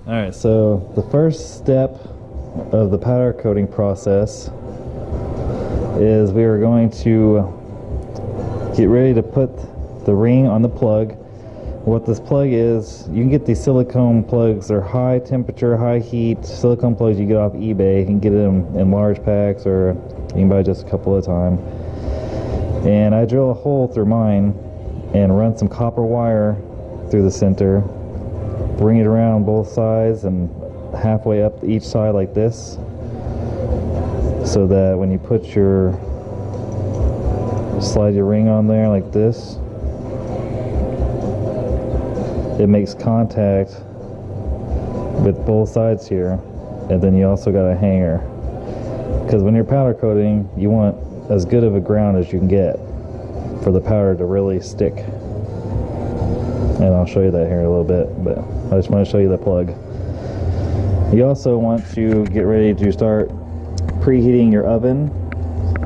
Alright, so the first step of the powder coating process is we are going to get ready to put the ring on the plug. What this plug is, you can get these silicone plugs. They're high temperature, high heat silicone plugs you get off eBay. You can get them in large packs, or you can buy just a couple at a time. And I drill a hole through mine and run some copper wire through the center, bring it around both sides and halfway up each side like this, so that when you put your slide your ring on there like this, it makes contact with both sides here. And then you also got a hanger, because when you're powder coating, you want as good of a ground as you can get for the powder to really stick. And I'll show you that here in a little bit, but I just want to show you the plug. You also want to get ready to start preheating your oven.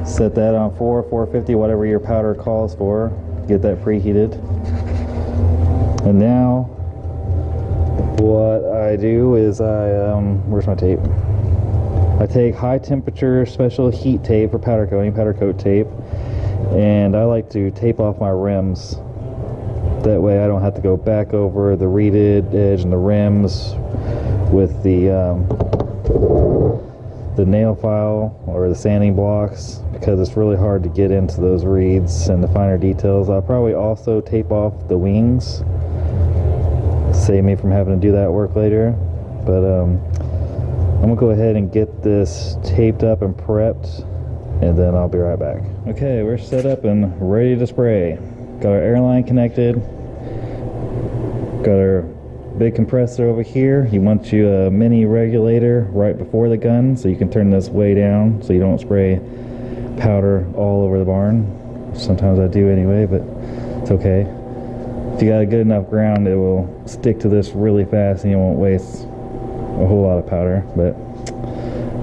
Set that on 450, whatever your powder calls for. Get that preheated. And now what I do is where's my tape? I take high temperature special heat tape for powder coating, powder coat tape, and I like to tape off my rims. That way I don't have to go back over the reeded edge and the rims with the nail file or the sanding blocks, because it's really hard to get into those reeds and the finer details. I'll probably also tape off the wings, save me from having to do that work later. But I'm gonna go ahead and get this taped up and prepped, and then I'll be right back. Okay, we're set up and ready to spray. Got our air line connected, got our big compressor over here. You want you a mini regulator right before the gun, so you can turn this way down so you don't spray powder all over the barn. Sometimes I do anyway, but it's okay. If you got a good enough ground, it will stick to this really fast and you won't waste a whole lot of powder. But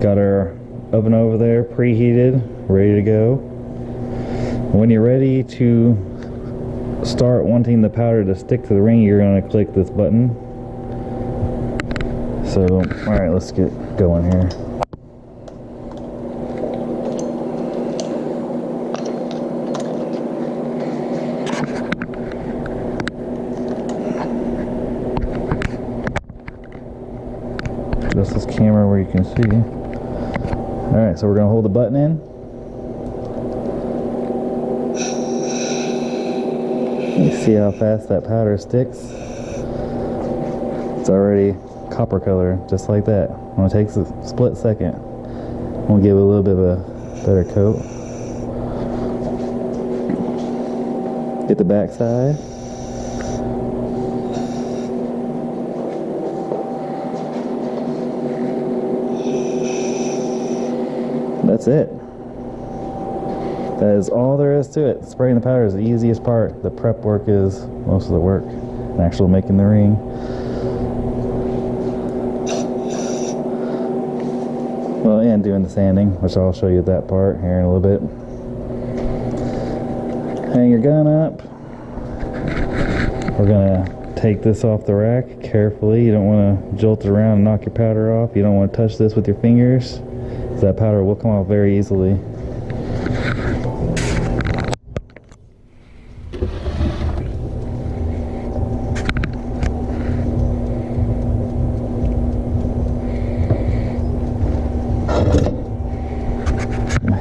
got our oven over there preheated, ready to go. When you're ready to start wanting the powder to stick to the ring, you're going to click this button. So, alright, let's get going here. Adjust this camera where you can see. Alright, so we're going to hold the button in. You see how fast that powder sticks? It's already copper color, just like that. It only takes a split second. We'll give it a little bit of a better coat. Get the back side. That's it. That is all there is to it. Spraying the powder is the easiest part. The prep work is most of the work. And actually making the ring. Well, and doing the sanding, which I'll show you that part here in a little bit. Hang your gun up. We're gonna take this off the rack carefully. You don't want to jolt it around and knock your powder off. You don't want to touch this with your fingers, because that powder will come off very easily.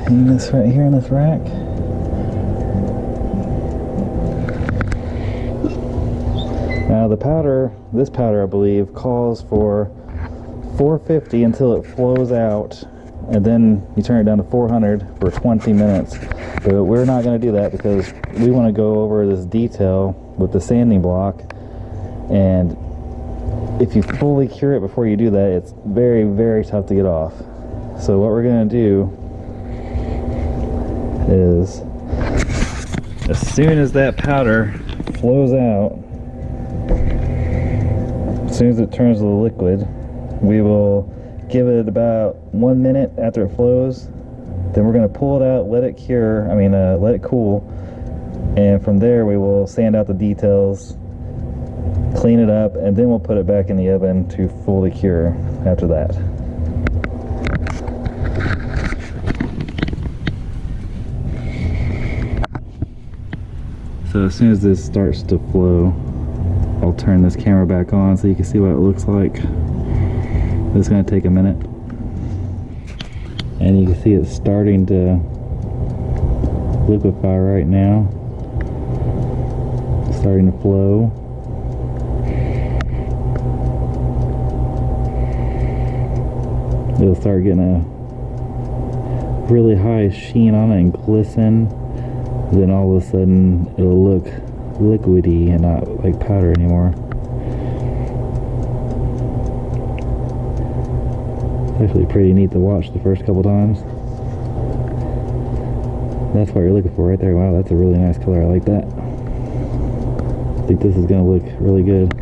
Hang this right here in this rack. Now the powder, this powder I believe, calls for 450 until it flows out, and then you turn it down to 400 for 20 minutes. But we're not going to do that because we want to go over this detail with the sanding block, and if you fully cure it before you do that, it's very, very tough to get off. So what we're going to do is, as soon as that powder flows out, as soon as it turns to the liquid, we will give it about 1 minute after it flows. Then we're going to pull it out, let it cure, let it cool, and from there we will sand out the details clean it up, and then we'll put it back in the oven to fully cure after that. So as soon as this starts to flow, I'll turn this camera back on so you can see what it looks like. It's going to take a minute. And you can see it's starting to liquefy right now. It's starting to flow. It'll start getting a really high sheen on it and glisten. Then all of a sudden it'll look liquidy and not like powder anymore. It's actually pretty neat to watch the first couple times. That's what you're looking for right there. Wow, that's a really nice color. I like that. I think this is going to look really good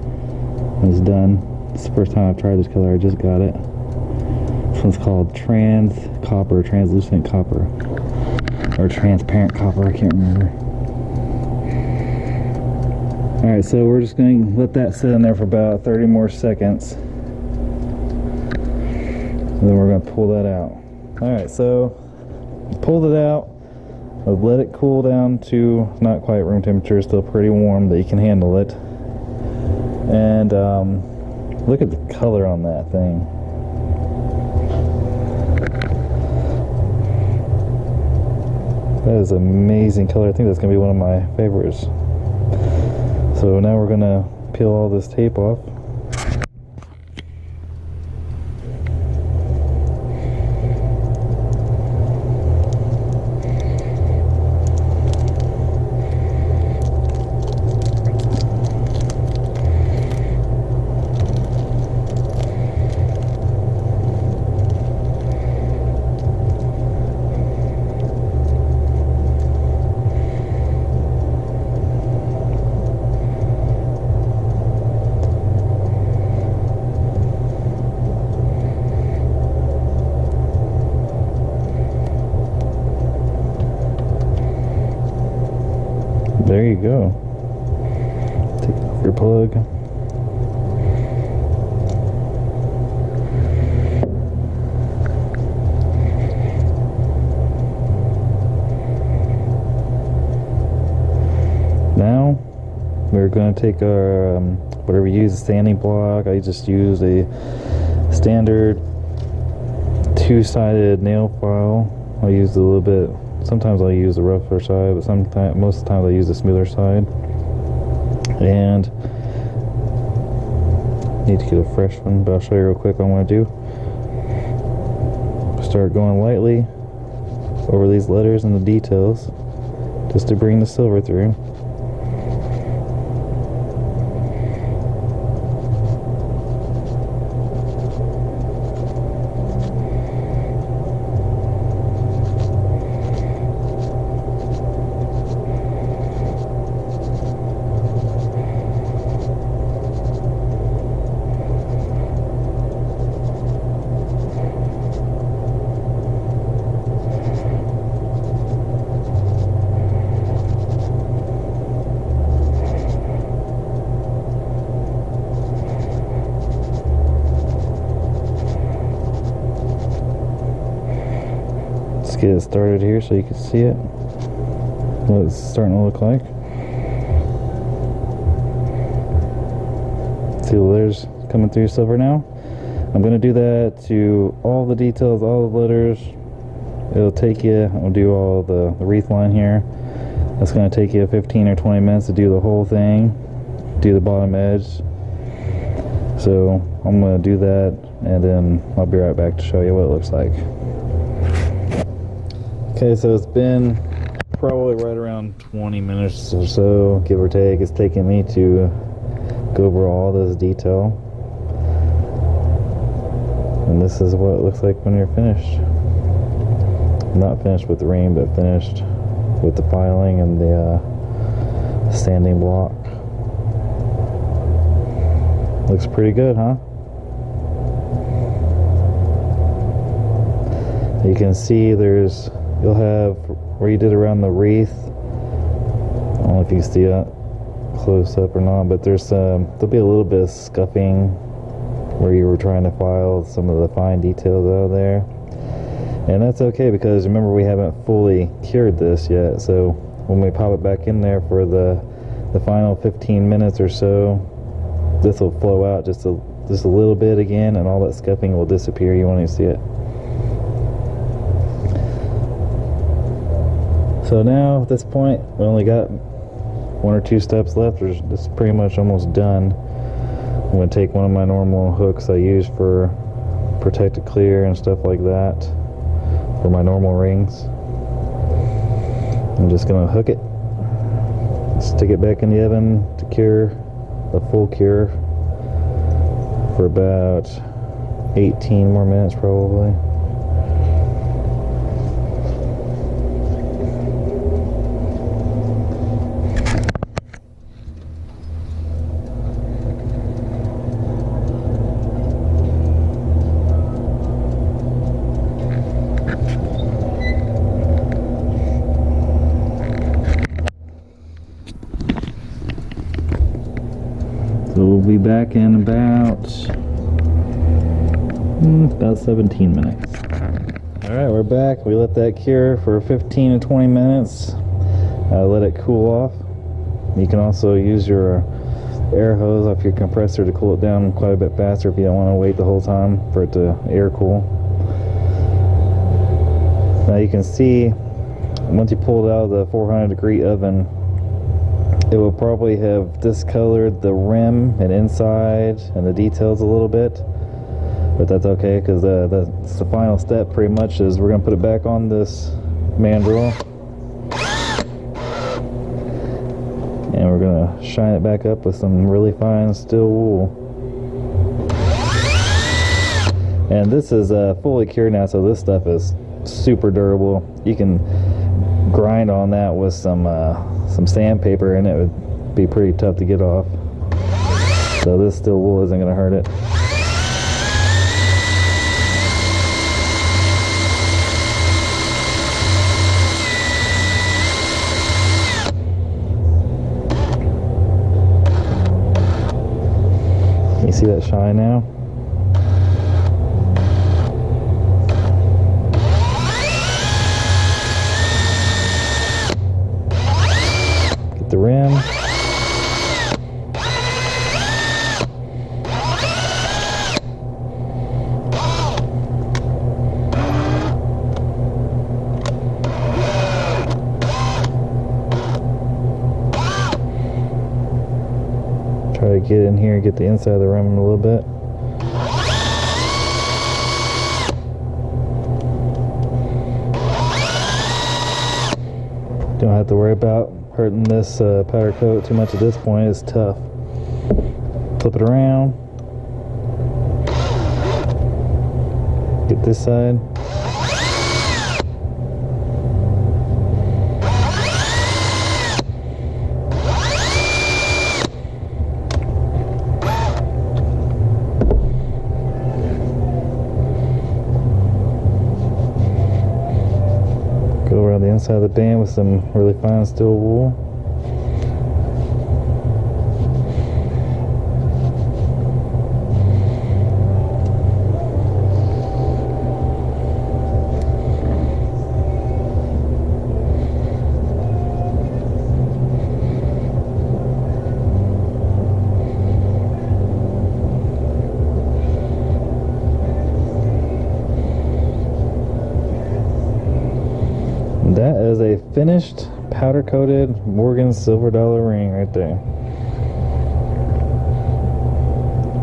when it's done. It's the first time I've tried this color. I just got it. This one's called translucent copper, or transparent copper, I can't remember. Alright, so we're just going to let that sit in there for about 30 more seconds. And then we're going to pull that out. Alright, so pulled it out. I've let it cool down to not quite room temperature, still pretty warm, but you can handle it. And look at the color on that thing. That is an amazing color. I think that's going to be one of my favorites. So now we're going to peel all this tape off. There you go. Take off your plug. Now we're going to take our whatever you use, a sanding block. I just used a standard two-sided nail file. I used a little bit. Sometimes I'll use the rougher side, but most of the time I use the smoother side. And need to get a fresh one, but I'll show you real quick what I'm going to do. Start going lightly over these letters and the details, just to bring the silver through. Get it started here so you can see it, what it's starting to look like. See the letters coming through silver now. I'm going to do that to all the details, all the letters. It'll take you, I'll do all the wreath line here. That's going to take you 15 or 20 minutes to do the whole thing, do the bottom edge. So I'm going to do that, and then I'll be right back to show you what it looks like. Okay, so it's been probably right around 20 minutes or so, give or take. It's taken me to go over all this detail. And this is what it looks like when you're finished. Not finished with the ring, but finished with the filing and the sanding block. Looks pretty good, huh? You can see you'll have where you did around the wreath. I don't know if you can see that. close up or not, but there'll be a little bit of scuffing where you were trying to file some of the fine details out of there. And that's okay, because remember, we haven't fully cured this yet, so when we pop it back in there for the final 15 minutes or so, this will flow out just a little bit again, and all that scuffing will disappear. You won't even see it. So now at this point, we only got 1 or 2 steps left. It's pretty much almost done. I'm going to take one of my normal hooks I use for protected clear and stuff like that for my normal rings. I'm just going to hook it, stick it back in the oven to cure, a full cure, for about 18 more minutes probably. So we'll be back in about 17 minutes. Alright, we're back. We let that cure for 15 to 20 minutes. Let it cool off. You can also use your air hose off your compressor to cool it down quite a bit faster if you don't want to wait the whole time for it to air cool. Now you can see, once you pull it out of the 400-degree oven, it will probably have discolored the rim and inside and the details a little bit, but that's okay, because that's the final step pretty much. Is we're going to put it back on this mandrel, and we're going to shine it back up with some really fine steel wool. And this is fully cured now, so this stuff is super durable. You can grind on that with some sandpaper, and it would be pretty tough to get off. So this steel wool isn't going to hurt it. You see that shine now? The rim. Try to get in here and get the inside of the rim a little bit. Don't have to worry about hurting this powder coat too much at this point. It's tough. Flip it around. Get this side. Go around the inside of the band with some really fine steel wool. That is a finished powder coated Morgan silver dollar ring right there.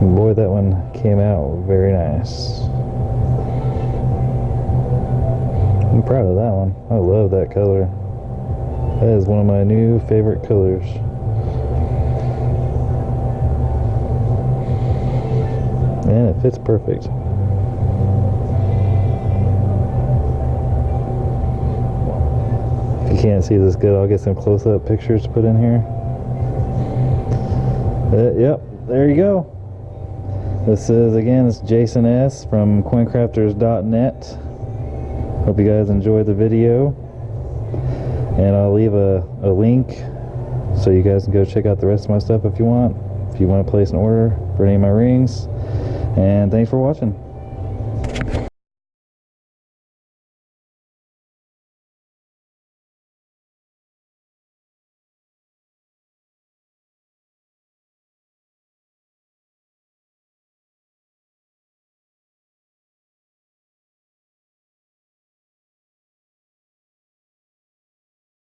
Boy, that one came out very nice. I'm proud of that one. I love that color. That is one of my new favorite colors. And it fits perfect. If you can't see this good, I'll get some close-up pictures to put in here. Yep, there you go. This is, again, it's Jason S. from coincrafters.net. Hope you guys enjoyed the video. And I'll leave a link so you guys can go check out the rest of my stuff if you want to place an order for any of my rings. And thanks for watching.